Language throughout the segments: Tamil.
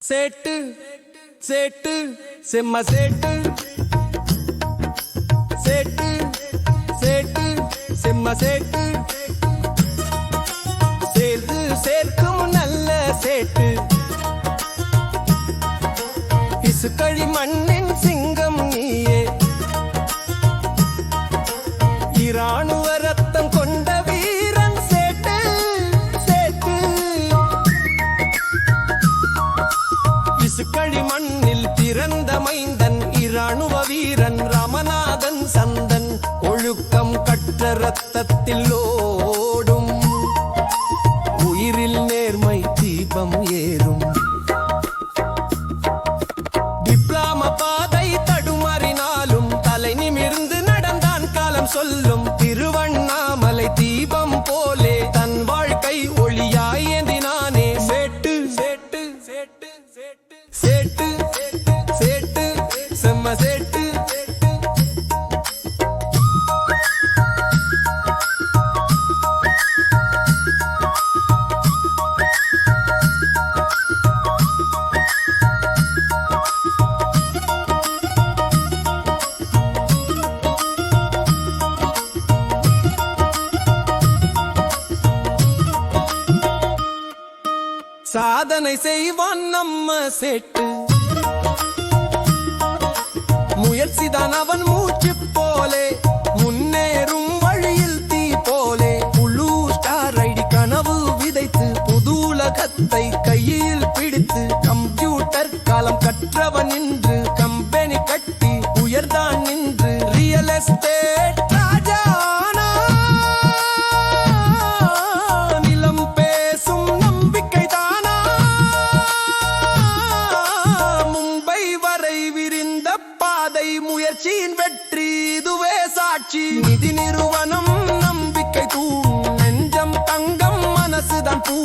சேட்டு சேட்டு செம்ம சேட்டு சேட்டு சேட்டு செம்ம சேட்டு சேர்ந்து சேர்க்கும் நல்ல சேட்டு இசுக்கழி மண்ணின் சிங்கம் நீயே இராணுவ ரத்தம் கொண்ட வீரன் சேட்டு சேட்டு இசுக்கழி மண்ணில் பிறந்த மைந்தன் இராணுவ வீரன் ராமநாதன் சந்தன் ஒழுக்கம் கற்ற ரத்தத்தில் ஓடும் உயிரில் நேர்மை தீபம் ஏறும் பாதை தடுமாறினாலும் தலை நிமிர்ந்து நடந்தான் காலம் சொல்லும் திருவண்ணாமலை தீபம் போலே தன் வாழ்க்கை ஒளியாய் ஏந்தினானே சேட்டு சேட்டு சேட்டு சேட்டு சேட்டு சேட்டு செம்ம சேட்டு சாதனை செய்வான் நம்ம சேட்டு முயற்சிதான் அவன் மூச்சு போலே முன்னேறும் வழியில் தீ போலே புளூ ஸ்டார் ஐடி கனவு விதைத்து புதுலகத்தை கையில் பிடித்து கம்ப்யூட்டர் காலம் கற்றவன் நின்று கம்பெனி கட்டி உயர்தான் நின்று ரியல் எஸ்டேட் முயற்சியின் வெற்றி இதுவே சாட்சி நிதி நிறுவனம் நம்பிக்கை தூ நெஞ்சம் தங்கம் மனசுதான் பூ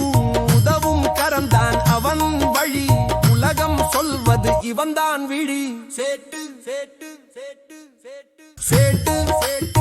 உதவும் கரம்தான் அவன் வழி உலகம் சொல்வது இவன்தான் விழி சேட்டு சேட்டு சேட்டு சேட்டு சேட்டு சேட்டு